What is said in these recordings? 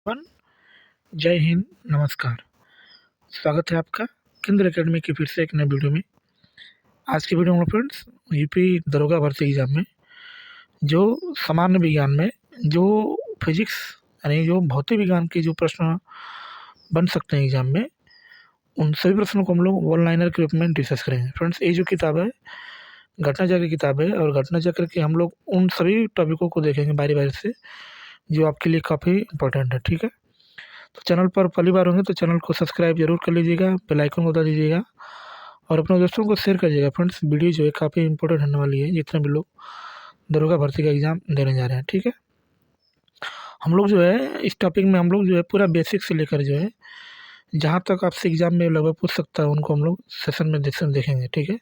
One जय हिंद, नमस्कार। स्वागत है आपका केंद्र एकेडमी की फिर से एक नए वीडियो में। आज की वीडियो में फ्रेंड्स, यूपी दरोगा भर्ती एग्जाम में जो सामान्य विज्ञान में जो फिजिक्स यानी जो भौतिक विज्ञान के जो प्रश्न बन सकते हैं एग्जाम में, उन सभी प्रश्नों को हम लोग वन लाइनर के रूप में डिस्कस करेंगे। फ्रेंड्स, ये जो किताब है घटना चक्र की किताब है, और घटना चक्र के हम लोग उन सभी टॉपिकों को देखेंगे बारी बारी से जो आपके लिए काफ़ी इंपॉर्टेंट है। ठीक है, तो चैनल पर पहली बार होंगे तो चैनल को सब्सक्राइब जरूर कर लीजिएगा, बेल आइकन को दबा दीजिएगा और अपने दोस्तों को शेयर करिएगा। फ्रेंड्स, वीडियो जो है काफ़ी इंपॉर्टेंट होने वाली है जितने भी लोग दरोगा भर्ती का एग्ज़ाम देने जा रहे हैं। ठीक है, हम लोग जो है इस टॉपिक में हम लोग जो है पूरा बेसिक से लेकर जो है जहाँ तक आपसे एग्जाम में लगभग पूछ सकता है उनको हम लोग सेशन में देखेंगे। ठीक है,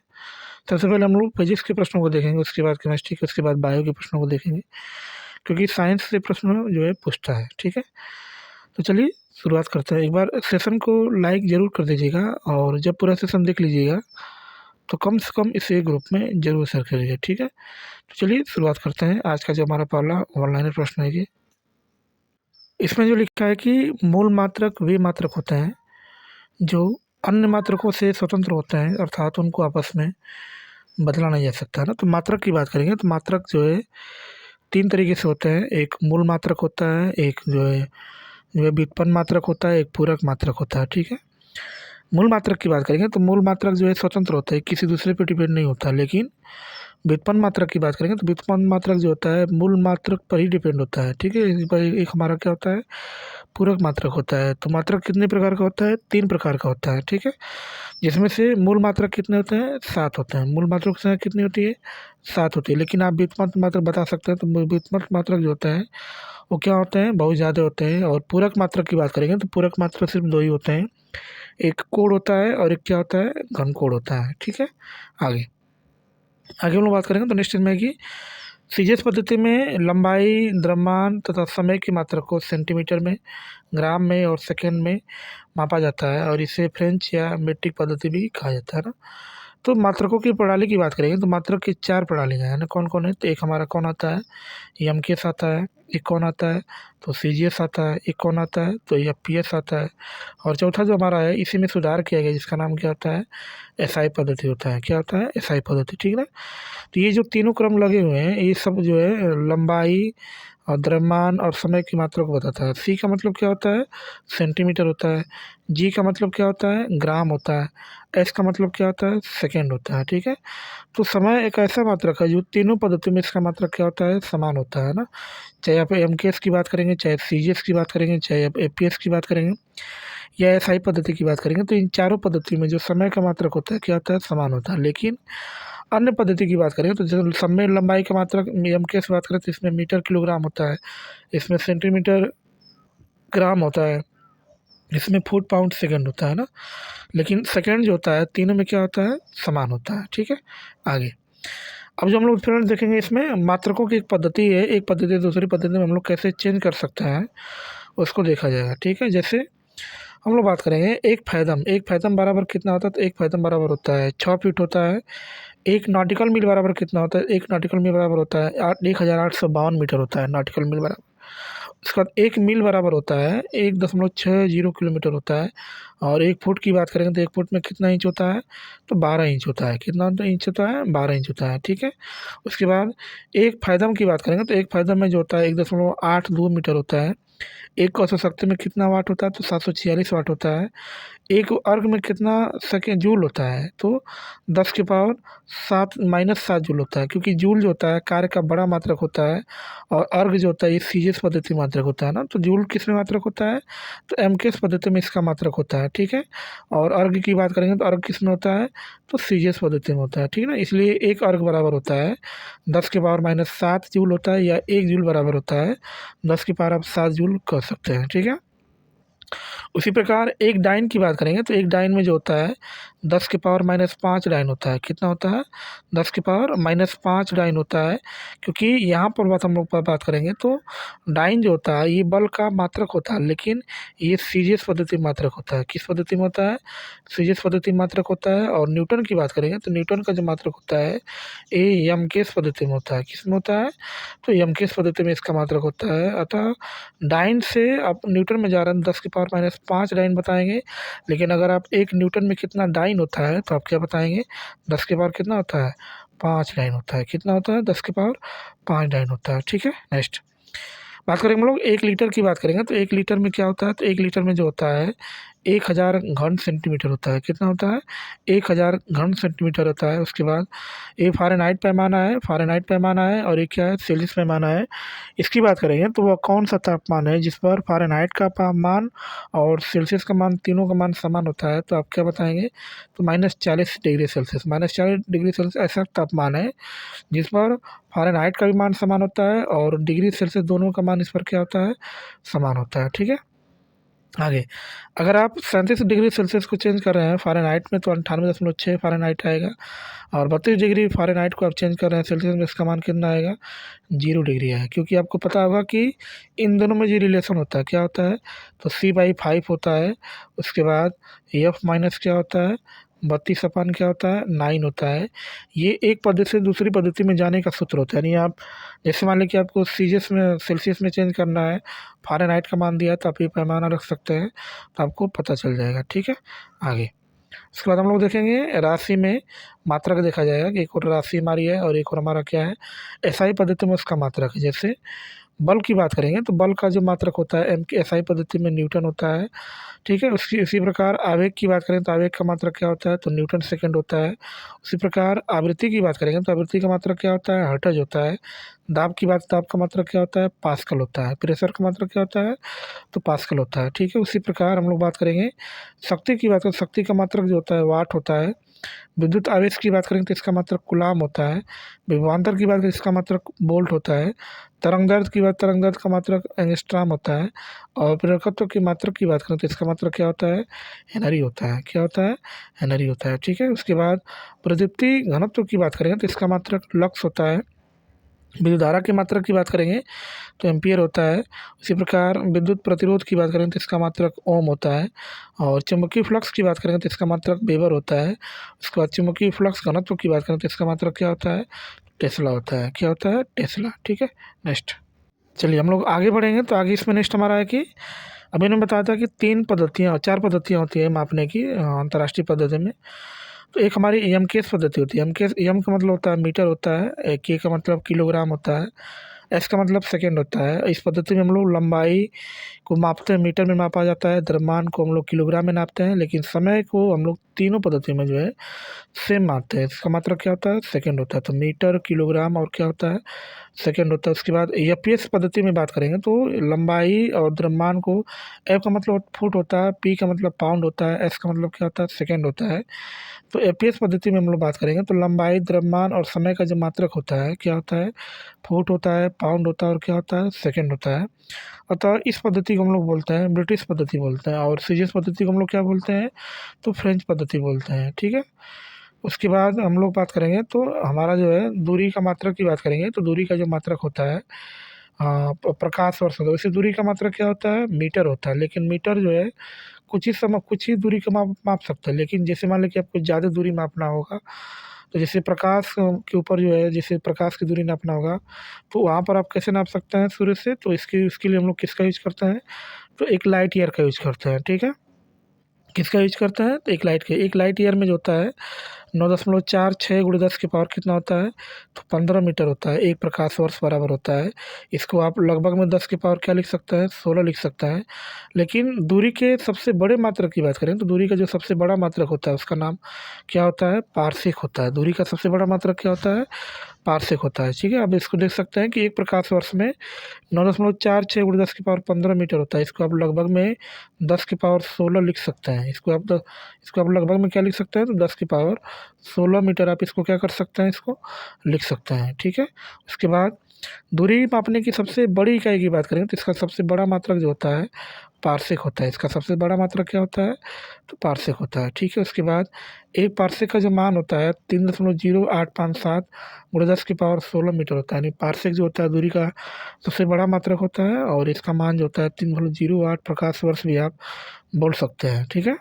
सबसे पहले हम लोग फिजिक्स के प्रश्नों को देखेंगे, उसके बाद केमिस्ट्री के, उसके बाद बायो के प्रश्नों को देखेंगे, क्योंकि साइंस से प्रश्न जो है पूछता है। ठीक है, तो चलिए शुरुआत करते हैं। एक बार सेशन को लाइक ज़रूर कर दीजिएगा, और जब पूरा सेशन देख लीजिएगा तो कम से कम इसे ग्रुप में ज़रूर शेयर करिएगा। ठीक है, तो चलिए शुरुआत करते हैं। आज का जो हमारा पहला ऑनलाइन प्रश्न है, ये इसमें जो लिखा है कि मूल मात्रक वे मात्रक होते हैं जो अन्य मात्रकों से स्वतंत्र होते हैं, अर्थात उनको आपस में बदला नहीं जा सकता है ना। तो मात्रक की बात करेंगे तो मात्रक जो है तीन तरीके से होते हैं। एक मूल मात्रक होता है, एक जो है व्युत्पन्न मात्रक होता है, एक पूरक मात्रक होता है। ठीक है, मूल मात्रक की बात करेंगे तो मूल मात्रक जो है स्वतंत्र होता है, किसी दूसरे पे डिपेंड नहीं होता। लेकिन व्युत्पन्न मात्रक की बात करेंगे तो व्युत्पन्न मात्रक जो होता है मूल मात्रक पर ही डिपेंड होता है। ठीक है, इस पर एक हमारा क्या होता है, पूरक मात्रक होता है। तो मात्रक कितने प्रकार का होता है, तीन प्रकार का होता है। ठीक है, जिसमें से मूल मात्रक कितने होते हैं, सात होते हैं। मूल मात्रक की संख्या कितनी होती है, सात होती है। लेकिन आप व्युत्पन्न मात्रक बता सकते हैं, तो व्युत्पन्न मात्रक जो होता है वो क्या होते हैं, बहुत ज़्यादा होते हैं। और पूरक मात्रक की बात करेंगे तो पूरक मात्रक सिर्फ दो ही होते हैं, एक कोड होता है और एक क्या होता है, घन कोड होता है। ठीक है, आगे आगे हम लोग बात करेंगे तो नेक्स्ट में है कि सीजीएस पद्धति में लंबाई, द्रव्यमान तथा समय की मात्रा को सेंटीमीटर में, ग्राम में और सेकंड में मापा जाता है, और इसे फ्रेंच या मीट्रिक पद्धति भी कहा जाता है ना। तो मात्रकों की प्रणाली की बात करेंगे तो मात्रक की चार प्रणालियाँ हैं ना। कौन कौन है, तो एक हमारा कौन आता है, एमकेएस आता है, एक कौन आता है तो सीजीएस आता है, एक कौन आता है तो एफपीएस आता है, और चौथा जो हमारा है इसी में सुधार किया गया जिसका नाम क्या होता है, एसआई पद्धति होता है। क्या होता है, एसआई पद्धति। ठीक है ना, तो ये जो तीनों क्रम लगे हुए हैं ये सब जो है लंबाई और द्रव्यमान और समय की मात्रा को बताता है। सी का मतलब क्या होता है, सेंटीमीटर होता है। जी का मतलब क्या होता है, ग्राम होता है। एस का मतलब क्या होता है, सेकेंड होता है। ठीक है, तो समय एक ऐसा मात्रक है जो तीनों पद्धति में इसका मात्रक क्या होता है, समान होता है ना। चाहे आप एमकेएस की बात करेंगे, चाहे सीजीएस की बात करेंगे, चाहे आप एपीएस की बात करेंगे या एसआई पद्धति की बात करेंगे, तो इन चारों पद्धति में जो समय का मात्रक होता है क्या होता है, समान होता है। लेकिन अन्य पद्धति की बात करें तो जैसे समय लंबाई का मात्रक एमकेएस की बात करें तो इसमें मीटर किलोग्राम होता है, इसमें सेंटीमीटर ग्राम होता है, इसमें फुट पाउंड सेकंड होता है ना। लेकिन सेकंड जो होता है तीनों में क्या होता है, समान होता है। ठीक है, आगे अब जो हम लोग फ्रेंड्स देखेंगे इसमें मात्रकों की एक पद्धति है, एक पद्धति से दूसरी पद्धति में हम लोग कैसे चेंज कर सकते हैं उसको देखा जाएगा। ठीक है, जैसे हम लोग बात करेंगे एक फैथम बराबर कितना होता है, तो एक फैथम बराबर होता है 6 फीट होता है। एक नॉटिकल मील बराबर कितना होता है, एक नॉटिकल मील बराबर होता है 1852 मीटर होता है नॉटिकल मील बराबर। उसके बाद एक मील बराबर होता है 1.60 किलोमीटर होता है। और एक फुट की बात करेंगे तो एक फुट में कितना इंच होता है, तो 12 इंच होता है। कितना तो इंच होता है, 12 इंच होता है। ठीक है, उसके बाद एक फायदम की बात करेंगे तो एक फायदम में जो होता है 1.82 मीटर होता है। एक कौशल शक्ति में कितना वाट होता है, तो 746 वाट होता है। एक अर्ग में कितना सेकेंड जूल होता है, तो 10⁻7 जूल होता है, क्योंकि जूल जो होता है कार्य का बड़ा मात्रक होता है, और अर्ग जो होता है ये सीजीएस पद्धति मात्रक होता है ना। तो जूल किस में मात्रक होता है, तो एमकेएस पद्धति में इसका मात्रक होता है। ठीक है, और अर्ग की बात करेंगे तो अर्ग किस में होता है, तो सीजीएस पद्धति में होता है। ठीक है ना, इसलिए एक अर्ग बराबर होता है 10⁻7 जूल होता है, या एक जूल बराबर होता है 10⁻7 जूल कर सकते हैं। ठीक है, उसी प्रकार एक डाइन की बात करेंगे तो एक डाइन में जो होता है 10⁻⁻5 डाइन होता है। कितना होता है? 10⁻⁻5 डाइन होता है। क्योंकि यहाँ पर बात हम लोग बात करेंगे तो डाइन जो होता है ये बल का मात्रक होता है, लेकिन ये सीजीएस पद्धति मात्रक होता है। किस पद्धति में होता है? सीजीएस पद्धति मात्रक होता है। और न्यूटन की बात करेंगे तो न्यूटन का जो मात्रक होता है ये यमकेश पद्धति में होता है। किस में होता है? तो यमकेश पद्धति में इसका मात्रक होता है। अतः डाइन से आप न्यूटन में जा रहे हैं 10⁻⁻5 डाइन बताएंगे, लेकिन अगर आप एक न्यूटन में कितना डाइन होता है तो आप क्या बताएंगे? 10 के पावर कितना होता है? 5 डाइन होता है। कितना होता है? 10 के पावर 5 डाइन होता है। ठीक है, नेक्स्ट बात करेंगे हम लोग 1 लीटर की बात करेंगे तो 1 लीटर में क्या होता है? तो 1 लीटर में जो होता है 1000 घन सेंटीमीटर होता है। कितना होता है? 1000 घन सेंटीमीटर होता है। उसके बाद ये फ़ारेनहाइट पैमाना है, फ़ारेनहाइट पैमाना है, और ये क्या है? सेल्सियस पैमाना है। इसकी बात करेंगे तो वह कौन सा तापमान है जिस पर फ़ारेनहाइट का मान और सेल्सियस का मान, तीनों का मान समान होता है? तो आप क्या बताएंगे? तो -40 डिग्री सेल्सियस। -40 डिग्री सेल्सियस ऐसा तापमान है जिस पर फ़ारेनहाइट का भी मान समान होता है और डिग्री सेल्सियस दोनों का मान इस पर क्या होता है? समान होता है। ठीक है, आगे अगर आप 37 डिग्री सेल्सियस को चेंज कर रहे हैं फ़ारेनहाइट में तो 98.6 फ़ारेनहाइट आएगा, और 32 डिग्री फ़ारेनहाइट को आप चेंज कर रहे हैं सेल्सियस में, इसका मान कितना आएगा? 0 डिग्री है। क्योंकि आपको पता होगा कि इन दोनों में जो रिलेशन होता है क्या होता है? तो C/5 होता है। उसके बाद F माइनस क्या होता है? 32 अपान क्या होता है? 9 होता है। ये एक पद्धति से दूसरी पद्धति में जाने का सूत्र होता है। यानी आप जैसे मान लें कि आपको सीजीएस में सेल्सियस में चेंज करना है, फ़ारेनहाइट का मान दिया है तो आप ये पैमाना रख सकते हैं, तो आपको पता चल जाएगा। ठीक है, आगे उसके बाद हम लोग देखेंगे राशि में मात्रक देखा जाएगा कि एक और राशि हमारी है और एक और हमारा क्या है? एसआई पद्धति में उसका मात्रक है। जैसे बल की बात करेंगे तो बल का जो मात्रक होता है एसआई पद्धति में न्यूटन होता है। ठीक है, उसी प्रकार आवेग की बात करें तो आवेग का मात्रक क्या होता है? तो न्यूटन सेकंड होता है। उसी प्रकार आवृत्ति की बात करेंगे तो आवृत्ति का मात्रक क्या होता है? हर्ट्ज होता है। दाब की बात, दाब का मात्रक क्या होता है? पास्कल होता है। प्रेशर का मात्रक क्या होता है? तो पास्कल होता है। ठीक है, उसी प्रकार हम लोग बात करेंगे शक्ति की बात करें, शक्ति का मात्रक जो होता है वाट होता है। विद्युत आवेश की बात करेंगे तो इसका मात्रक कूलाम होता है। विभवांतर की बात करें इसका मात्रक वोल्ट होता है। तरंग दैर्ध्य की बात, तरंग दैर्ध्य का मात्रक एंगस्ट्रॉम होता है। और प्रेरकत्व की मात्रक की बात करें तो इसका मात्रक क्या होता है? हेनरी होता है। क्या होता है? हेनरी होता है। ठीक है, उसके बाद प्रदीप्ति घनत्व की बात करेंगे तो इसका मात्रक लक्स होता है। विद्युत धारा की मात्रक की बात करेंगे तो एम्पियर होता है। उसी प्रकार विद्युत प्रतिरोध की बात करें तो इसका मात्रक ओम होता है। और चुंबकीय फ्लक्स की बात करें तो इसका मात्रक वेबर होता है। उसके बाद चुंबकीय फ्लक्स घनत्व की बात करें तो इसका मात्रक क्या होता है? टेस्ला होता है। क्या होता है? टेस्ला। ठीक है, नेक्स्ट चलिए हम लोग आगे बढ़ेंगे तो आगे इसमें नेक्स्ट हमारा है कि अभी मैंने बताया था कि 3 पद्धतियाँ, 4 पद्धतियाँ होती है मापने की अंतर्राष्ट्रीय पद्धति में। तो एक हमारी यमकेश पद्धति होती है। यम का मतलब होता है मीटर होता है, के का मतलब किलोग्राम होता है, एस का मतलब सेकंड होता है। इस पद्धति में हम लोग लंबाई को मापते हैं, मीटर में मापा जाता है। द्रव्यमान को हम लोग किलोग्राम में नापते हैं, लेकिन समय को हम लोग तीनों पद्धति में जो है सेम मापते हैं। इसका मतलब क्या होता है? सेकंड होता है। तो मीटर, किलोग्राम और क्या होता है? सेकंड होता है। उसके बाद एफपीएस पद्धति में बात करेंगे तो लंबाई और द्रव्यमान को, एफ का मतलब फुट होता है, पी का मतलब पाउंड होता है, एस का मतलब क्या होता है? सेकंड होता है। तो एफपीएस पद्धति में हम लोग बात करेंगे तो लंबाई, द्रव्यमान और समय का जो मात्रक होता है क्या होता है? फुट होता है, पाउंड होता है और क्या होता है? सेकंड होता है। अतः इस पद्धति को हम लोग बोलते हैं ब्रिटिश पद्धति बोलते हैं, और सीजीएस पद्धति को हम लोग क्या बोलते हैं? तो फ्रेंच पद्धति बोलते हैं। ठीक है, उसके बाद हम लोग बात करेंगे तो हमारा जो है दूरी का मात्रक की बात करेंगे तो दूरी का जो मात्रक होता है प्रकाश वर्ष होता है। वैसे दूरी का मात्रक क्या होता है? मीटर होता है। लेकिन मीटर जो है कुछ ही दूरी का माप सकता है। लेकिन जैसे मान लें कि आपको ज़्यादा दूरी मापना होगा, तो जैसे प्रकाश के ऊपर जो है, जैसे प्रकाश की दूरी नापना होगा, तो वहाँ पर आप कैसे नाप सकते हैं सूर्य से? तो इसके लिए हम लोग किसका यूज़ करते हैं? तो एक लाइट ईयर का यूज़ करते हैं। ठीक है, किसका यूज़ करते हैं? तो एक लाइट ईयर में जो होता है 9.46 × 10 की पावर कितना होता है? तो 15 मीटर होता है। एक प्रकाश वर्ष बराबर होता है। इसको आप लगभग में 10 की पावर क्या लिख सकते हैं? 16 लिख सकते हैं। लेकिन दूरी के सबसे बड़े मात्रक की बात करें तो दूरी का जो सबसे बड़ा मात्रक होता है उसका नाम क्या होता है? पारसेक होता है। दूरी का सबसे बड़ा मात्रक क्या होता है? पारसेक होता है। ठीक है, अब इसको देख सकते हैं कि एक प्रकाश वर्ष में 9.46 × 10 की पावर 15 मीटर होता है। इसको आप लगभग में 10 की पावर 16 लिख सकते हैं। इसको आप लगभग में क्या लिख सकते हैं? तो 10 की पावर 16 मीटर आप इसको क्या कर सकते हैं? इसको लिख सकते हैं। ठीक है, उसके बाद दूरी मापने की सबसे बड़ी इकाई की बात करें तो इसका सबसे बड़ा मात्रक जो होता है पारसेक होता है। इसका सबसे बड़ा मात्रक क्या होता है? तो पारसेक होता है, ठीक है। उसके बाद एक पारसेक का जो मान होता है 3.0857 गुणा 10 की पावर 16 मीटर होता है। यानी पारसेक जो होता है दूरी का सबसे बड़ा मात्रक होता है, और इसका मान जो होता है 3.08 प्रकाश वर्ष भी आप बोल सकते हैं, ठीक है।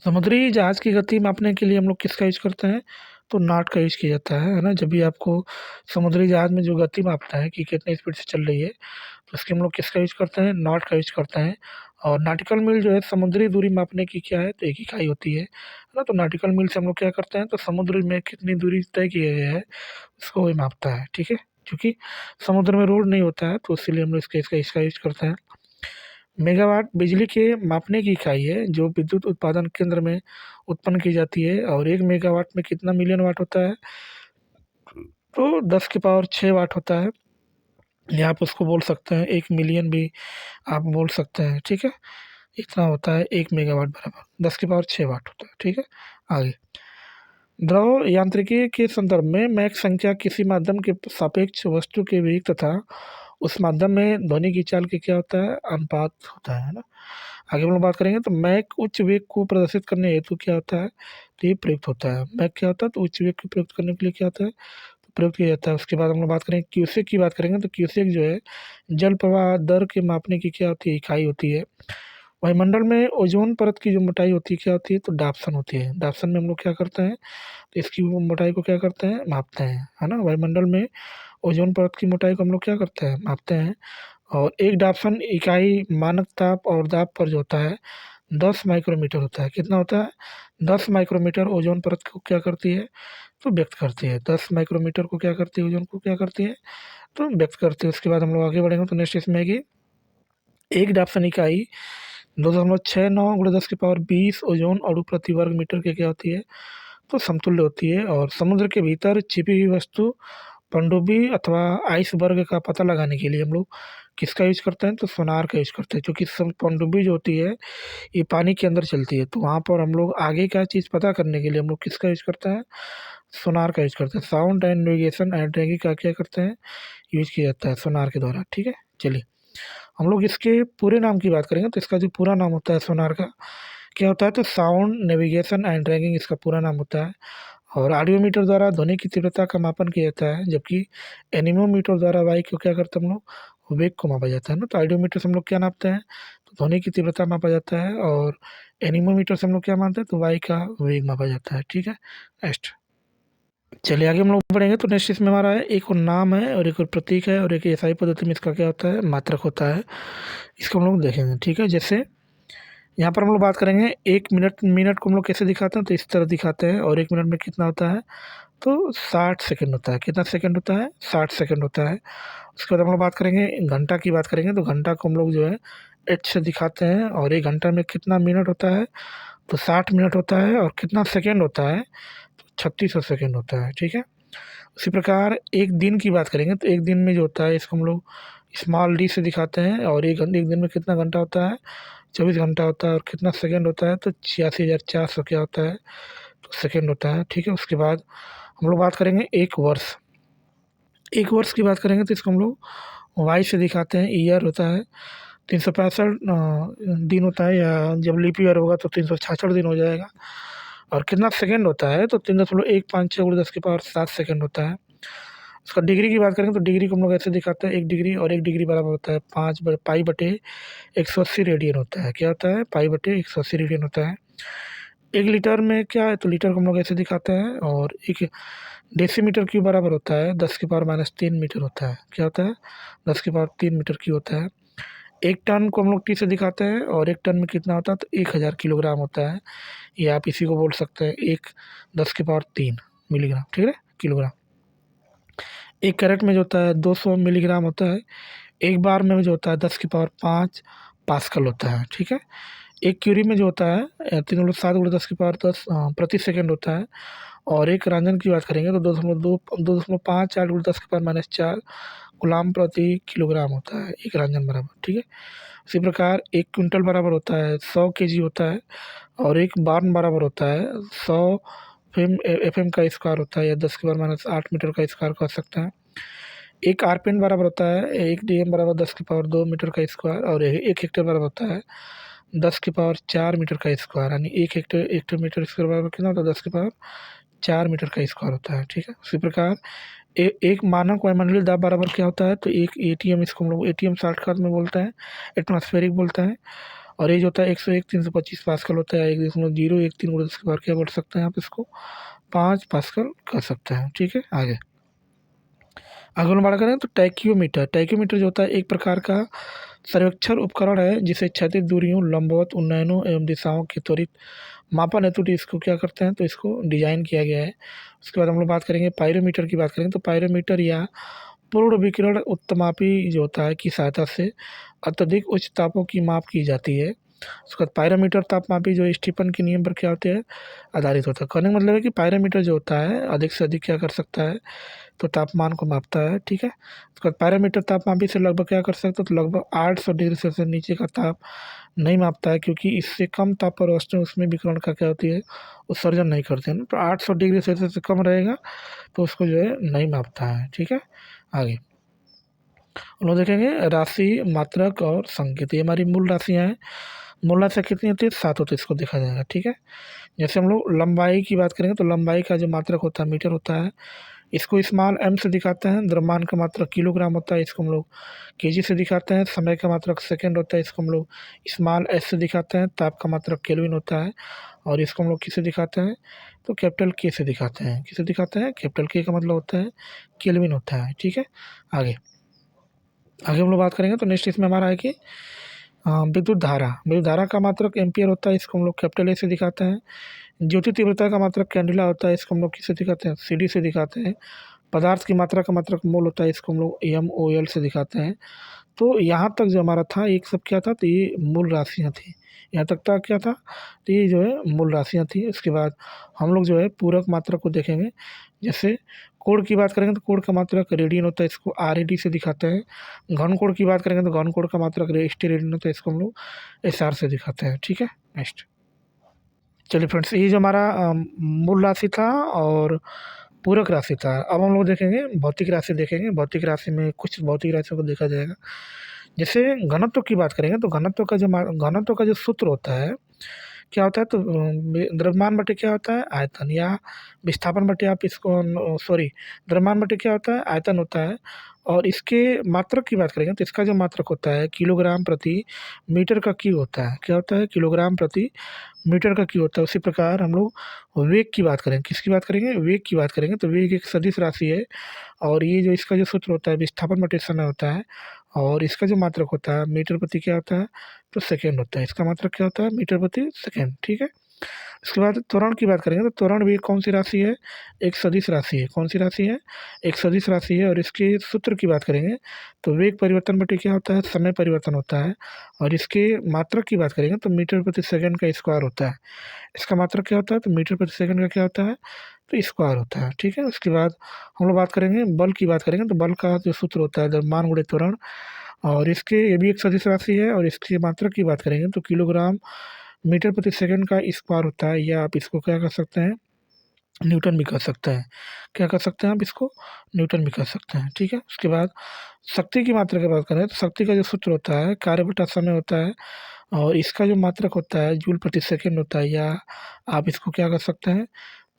समुद्री जहाज की गति मापने के लिए हम लोग किसका यूज करते हैं? तो नॉट का यूज किया जाता है ना। जब भी आपको समुद्री जहाज में जो गति मापना है कि कितनी स्पीड से चल रही है, तो उसके हम लोग किसका यूज करते हैं? नॉट का यूज करते हैं। और नॉटिकल मील जो है समुद्री दूरी मापने की क्या है? तो एक इकाई होती है ना। तो नॉटिकल मील से हम लोग क्या करते हैं? तो समुद्र में कितनी दूरी तय किया गया है उसको वही मापता है, ठीक है। क्योंकि समुद्र में रोड नहीं होता है, तो इसीलिए हम लोग इसका यूज करते हैं। मेगावाट बिजली के मापने की इकाई है जो विद्युत उत्पादन केंद्र में उत्पन्न की जाती है। और 1 मेगावाट में कितना मिलियन वाट होता है? तो 10 की पावर 6 वाट होता है। या आप उसको बोल सकते हैं 1 मिलियन भी आप बोल सकते हैं, ठीक है। इतना होता है 1 मेगावाट बराबर 10 की पावर 6 वाट होता है, ठीक है। आगे, द्रव यांत्रिकी के संदर्भ में मैक संख्या किसी माध्यम के सापेक्ष वस्तु के वेग तथा उस माध्यम में ध्वनि की चाल के क्या होता है? अनुपात होता है ना। आगे हम लोग बात करेंगे तो मैक उच्च वेग को प्रदर्शित करने हेतु क्या होता है? तो ये प्रयुक्त होता है। मैक क्या होता है? तो उच्च वेग को प्रयुक्त करने के लिए क्या होता है? तो प्रयुक्त किया जाता है। उसके बाद हम लोग बात करेंगे क्यूसेक की बात करेंगे तो क्यूसेक जो है जल प्रवाह दर के मापने की क्या होती है? इकाई होती है। वायुमंडल में ओजोन परत की जो मोटाई होती है क्या होती है? तो डाप्सन होती है। डाप्सन में हम लोग क्या करते हैं? तो इसकी वो मोटाई को क्या करते हैं? मापते हैं, है ना। वायुमंडल में ओजोन परत की मोटाई को हम लोग क्या करते हैं? मापते हैं। और एक डाप्सन इकाई मानक ताप और दाब पर जो होता है 10 माइक्रोमीटर होता है। कितना होता है? 10 माइक्रोमीटर ओजोन परत को क्या करती है? तो व्यक्त करती है। 10 माइक्रोमीटर को क्या करती है? ओजोन को क्या करती है? तो व्यक्त करती है। उसके बाद हम लोग आगे बढ़ेंगे तो नेक्स्ट इसमें है कि एक डाप्सन इकाई 2.69 गुणा 10 की पावर 20 ओजोन अणु प्रति वर्ग मीटर के क्या होती है? तो समतुल्य होती है। और समुद्र के भीतर छिपी हुई वस्तु पनडुब्बी अथवा आइसबर्ग का पता लगाने के लिए हम लोग किसका यूज करते हैं? तो सोनार का यूज करते हैं। क्योंकि पनडुब्बी जो होती है ये पानी के अंदर चलती है, तो वहाँ पर हम लोग आगे क्या चीज़ पता करने के लिए हम लोग किसका यूज करते हैं? सोनार का यूज करते हैं। Sound and navigation and tracking का क्या करते हैं? यूज किया जाता है सोनार के द्वारा, ठीक है। चलिए हम लोग इसके पूरे नाम की बात करेंगे तो इसका जो पूरा नाम होता है सोनार का क्या होता है? तो साउंड नेविगेशन एंड ट्रैकिंग इसका पूरा नाम होता है। और ऑडियोमीटर द्वारा ध्वनि की तीव्रता का मापन किया जाता है, जबकि एनीमोमीटर द्वारा वायु को क्या करते हैं हम लोग? वेग को मापा जाता है ना। तो ऑडियोमीटर से हम लोग क्या नापते हैं? तो ध्वनि की तीव्रता मापा जाता है। और एनीमोमीटर से हम लोग क्या मानते हैं? तो वायु का वेग मापा जाता है, ठीक है। नेक्स्ट, चलिए आगे हम लोग बढ़ेंगे तो नेक्स्ट इसमें हमारा है एक और नाम है और एक और प्रतीक है और एक एसआई पद्धति में इसका क्या होता है? मात्रक होता है। इसको हम लोग देखेंगे, ठीक है। जैसे यहाँ पर हम लोग बात करेंगे 1 मिनट, मिनट को हम लोग कैसे दिखाते हैं? तो इस तरह दिखाते हैं। और 1 मिनट में कितना होता है? तो 60 सेकंड होता है। कितना सेकंड होता है? 60 सेकंड होता है। उसके बाद हम लोग बात करेंगे घंटा की बात करेंगे तो घंटा को हम लोग जो है एच से दिखाते हैं। और 1 घंटा में कितना मिनट होता है? तो 60 मिनट होता है। और कितना सेकंड होता है? तो 3600 सेकंड होता है, ठीक है। उसी प्रकार एक दिन की बात करेंगे तो एक दिन में जो होता है इसको हम लोग स्मॉल डी से दिखाते हैं। और एक दिन में कितना घंटा होता है? 24 घंटा होता है। और कितना सेकंड होता है? तो 86,400 क्या होता है? तो सेकंड होता है, ठीक है। उसके बाद हम लोग बात करेंगे एक वर्ष। एक वर्ष की बात करेंगे तो इसको हम लोग वाई से दिखाते हैं। ईयर होता है 365 दिन होता है, या जब लीप ईयर होगा तो 366 दिन हो जाएगा। और कितना सेकंड होता है? तो 3.156 गुणा 10 की पावर 7 सेकंड होता है। उसका डिग्री की बात करें तो डिग्री को हम लोग ऐसे दिखाते हैं 1 डिग्री, और 1 डिग्री बराबर होता है 5/पाई/180 रेडियन होता है। क्या होता है? पाई/180 रेडियन होता है। 1 लीटर में क्या है? तो लीटर को हम लोग ऐसे दिखाते हैं। और 1 डेसीमीटर क्यूब बराबर होता है 10 की पावर-3 मीटर होता है। क्या होता है? 10 की पावर 3 मीटर क्यूब होता है। 1 टन को हम लोग टी से दिखाते हैं। और 1 टन में कितना होता है? तो 1000 किलोग्राम होता है। या आप इसी को बोल सकते हैं 10 की पावर 3 मिलीग्राम, ठीक है, किलोग्राम। 1 कैरेट में जो होता है 200 मिलीग्राम होता है। एक बार में जो होता है 10 की पावर 5 पास्कल होता है, ठीक है। 1 क्यूरी में जो होता है 3.7 गुणा 10 की पावर 10 प्रति सेकंड होता है। और एक रंजन की बात करेंगे तो 2.54 गुणा 10 की पावर-4 गुलाम प्रति किलोग्राम होता है एक रंजन बराबर, ठीक है। इसी प्रकार 1 क्विंटल बराबर होता है 100 केजी होता है। और एक बार्न बराबर होता है 100 एफएम का स्क्वायर होता है, या 10 की पावर-8 मीटर का स्क्वायर कह सकते हैं। एक आरपीएन बराबर होता है 1 डीएम बराबर 10 की पावर 2 मीटर का स्क्वायर, और 1 हेक्टेयर बराबर होता है 10 की पावर 4 मीटर का स्क्वायर, यानी 1 हेक्टेयर स्क्वायर बराबर कितना होता है 10 की पावर 4 मीटर का स्क्वायर होता है। ठीक है, उसी प्रकार एक मानक वायुमंडलीय दाब बराबर क्या होता है, तो एक एटीएम, इसको हम लोग एटीएम शॉर्टकट में बोलते हैं, एटमॉस्फेरिक बोलते हैं। और ये जो होता है 101 325 पास्कल होता है, 1.013 गुणा 10 की पावर क्या बोल सकते हैं आप इसको, 5 पास्कल कर सकते हैं। ठीक है, आगे अगर हम बात करें तो टैक्योमीटर जो होता है एक प्रकार का सर्वेक्षण उपकरण है जिसे क्षैतिज दूरियों, लंबवत उन्नयनों एवं दिशाओं के त्वरित मापन हेतु इसको क्या करते हैं, तो इसको डिजाइन किया गया है। उसके बाद हम लोग बात करेंगे पायरोमीटर की, बात करेंगे तो पायरोमीटर या पूर्ण विकिरण उत्तमापी जो होता है की सहायता से अत्यधिक उच्च तापों की माप की जाती है। उसके बाद पायरोमीटर तापमापी जो स्टीफन के नियम पर क्या होते हैं, आधारित होता है। कहने का मतलब है कि पायरोमीटर जो होता है अधिक से अधिक क्या कर सकता है, तो तापमान को मापता है। ठीक है, उसके बाद पायरोमीटर तापमापी से लगभग क्या कर सकते हो, तो लगभग 800 डिग्री सेल्सियस नीचे का ताप नहीं मापता है, क्योंकि इससे कम ताप पर वस्तुएं उसमें विकिरण का क्या होती है, उत्सर्जन नहीं करते हैं। तो 800 डिग्री सेल्सियस से कम रहेगा तो उसको जो है नहीं मापता है। ठीक है, आगे हम लोग देखेंगे राशि, मात्रक और संकेत। ये हमारी मूल राशियाँ हैं। मूल राशियाँ कितनी होती है, 7 होती है, इसको देखा जाएगा। ठीक है, जैसे हम लोग लंबाई की बात करेंगे तो लंबाई का जो मात्रक होता है मीटर होता है, इसको स्मॉल एम से दिखाते हैं। द्रव्यमान का मात्रक किलोग्राम होता है, इसको हम लोग केजी से दिखाते हैं। समय का मात्रक सेकंड होता है, इसको हम लोग स्मॉल एस से दिखाते हैं। ताप का मात्रक केल्विन होता है, और इसको हम लोग किससे दिखाते हैं, तो कैपिटल के से दिखाते हैं। किसे दिखाते हैं, कैपिटल के का मतलब होता है केल्विन होता है। ठीक है, आगे आगे हम लोग बात करेंगे तो नेक्स्ट इसमें हमारा है कि विद्युत धारा का मात्रक एम्पियर होता है, इसको हम लोग कैपिटल ए से दिखाते हैं। ज्योति तीव्रता का मात्रक कैंडिला होता है, इसको हम लोग किससे दिखाते हैं, सीडी से दिखाते हैं। पदार्थ की मात्रा का मात्रक मोल होता है, इसको हम लोग एम ओ एल से दिखाते हैं। तो यहाँ तक जो हमारा था एक सब क्या था, तो ये मूल राशियाँ थी। यहाँ तक था क्या था, तो ये जो है मूल राशियाँ थी। उसके बाद हम लोग जो है पूरक मात्रक को देखेंगे। जैसे कोण की बात करेंगे तो कोण का मात्रक रेडियन होता है, इसको आर ए डी से दिखाते हैं। घन कोण की बात करेंगे तो घन कोण का मात्रक रेडियन होता है, इसको हम लोग एस आर से दिखाते हैं। ठीक है, नेक्स्ट चलिए फ्रेंड्स, ये जो हमारा मूल राशि था और पूरक राशि था। अब हम लोग देखेंगे भौतिक राशि, देखेंगे भौतिक राशि में कुछ भौतिक राशियों को देखा जाएगा। जैसे घनत्व की बात करेंगे तो घनत्व का जो सूत्र होता है क्या होता है, तो द्रव्यमान बटे क्या होता है, आयतन, या विस्थापन बटे आप इसको सॉरी द्रव्यमान बटे क्या होता है, आयतन होता है। और इसके मात्रक की बात करेंगे तो इसका जो मात्रक होता है किलोग्राम प्रति मीटर का क्यू होता है। क्या होता है, किलोग्राम प्रति मीटर का क्यू होता है। उसी प्रकार हम लोग वेग की बात करेंगे, किसकी बात करेंगे, वेग की बात करेंगे तो वेग एक सदिश राशि है। और ये जो इसका जो सूत्र होता है विस्थापन बटे समय होता है। और इसका जो मात्रक होता है मीटर प्रति क्या होता है, तो सेकेंड होता है। इसका मात्रक क्या होता है, मीटर प्रति सेकेंड। ठीक है, इसके बाद त्वरण की बात करेंगे तो त्वरण भी कौन सी राशि है, एक सदिश राशि है। कौन सी राशि है, एक सदिश राशि है। और इसके सूत्र की बात करेंगे तो वेग परिवर्तन बटे क्या होता है, समय परिवर्तन होता है। और इसके मात्रक की बात करेंगे तो मीटर प्रति सेकंड का स्क्वायर होता है। इसका मात्रक क्या होता है, तो मीटर प्रति सेकंड का क्या होता है, तो स्क्वायर होता है। ठीक है, उसके बाद हम लोग बात करेंगे बल की बात करेंगे तो बल का जो सूत्र होता है द्रव्यमान गुणे त्वरण। और इसके ये भी एक सदिश राशि है। और इसकी मात्रक की बात करेंगे तो किलोग्राम मीटर प्रति सेकंड का स्क्वायर होता है, या आप इसको क्या कर सकते हैं, न्यूटन भी कर सकते हैं। क्या कर सकते हैं आप इसको, न्यूटन भी कर सकते हैं। ठीक है, उसके बाद शक्ति की मात्रा की बात करें तो शक्ति का जो सूत्र होता है कार्य बटा समय होता है। और इसका जो मात्रक होता है जूल प्रति सेकंड होता है, या आप इसको क्या कर सकते हैं,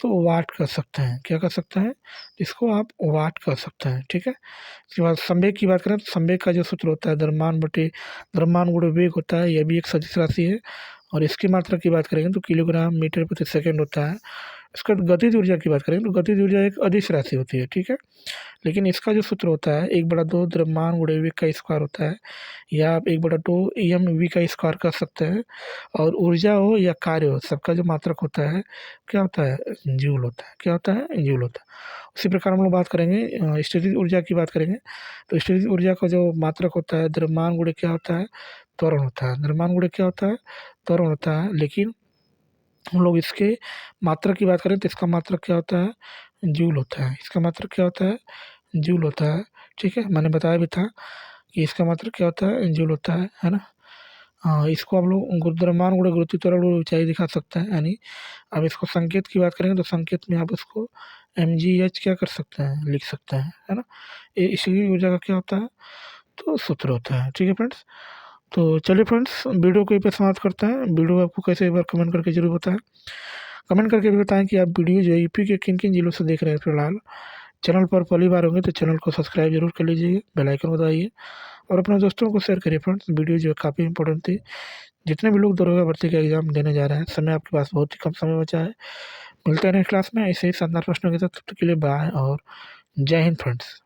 तो वाट कर सकते हैं। क्या कर सकते हैं, इसको आप वाट कर सकते हैं। ठीक है, उसके बाद संवेग की बात करें तो संवेग का जो सूत्र होता है द्रव्यमान गुणे वेग होता है, यह भी एक सदिश राशि है। और इसकी मात्रा की बात करेंगे तो किलोग्राम मीटर प्रति सेकंड होता है। इसका गतिज ऊर्जा की बात करेंगे तो गतिज ऊर्जा एक अदिश राशि होती है। ठीक है, लेकिन इसका जो सूत्र होता है 1/2 द्रव्यमान गुणे वेग का स्क्वायर होता है, या आप 1/2 एम वी का स्क्वायर कर सकते हैं। और ऊर्जा हो या कार्य हो, सबका जो मात्रक होता है क्या होता है, जूल होता है। क्या होता है, जूल होता है। उसी प्रकार हम लोग बात करेंगे स्थितिज ऊर्जा की बात करेंगे तो स्थितिज ऊर्जा का जो मात्रक होता है द्रव्यमान गुणे क्या होता है, त्वरण होता है। द्रव्यमान गुणे क्या होता है, त्वरण होता है। लेकिन हम लोग इसके मात्रक की बात करें तो इसका मात्रक क्या होता है, जूल होता है। इसका मात्रक क्या होता है, जूल होता है। ठीक है, मैंने बताया भी था कि इसका मात्रक क्या होता है, जूल होता है ना। इसको आप लोग द्रव्यमान गुणा गुरुत्व त्वरण और ऊंचाई दिखा सकते हैं, यानी अब इसको संकेत की बात करेंगे तो संकेत में आप इसको mgh क्या कर सकते हैं, लिख सकते हैं, है ना। इसी ऊर्जा का क्या होता है, तो सूत्र होता है। ठीक है फ्रेंड्स, तो चलिए फ्रेंड्स वीडियो को यहीं पे समाप्त करते हैं। वीडियो आपको कैसे, एक बार कमेंट करके जरूर बताएं। कमेंट करके भी बताएं कि आप वीडियो जो यूपी के किन किन जिलों से देख रहे हैं फिलहाल। चैनल पर पहली बार होंगे तो चैनल को सब्सक्राइब जरूर कर लीजिए, बेल आइकन दबाइए और अपने दोस्तों को शेयर करिए फ्रेंड्स। वीडियो जो है काफ़ी इंपॉर्टेंट थी। जितने भी लोग दरोगा भर्ती का एग्जाम देने जा रहे हैं, समय आपके पास बहुत ही कम समय बचा है। मिलते हैं नेक्स्ट क्लास में ऐसे ही शानदार प्रश्नों के साथ। तब तक के लिए बाय और जय हिंद फ्रेंड्स।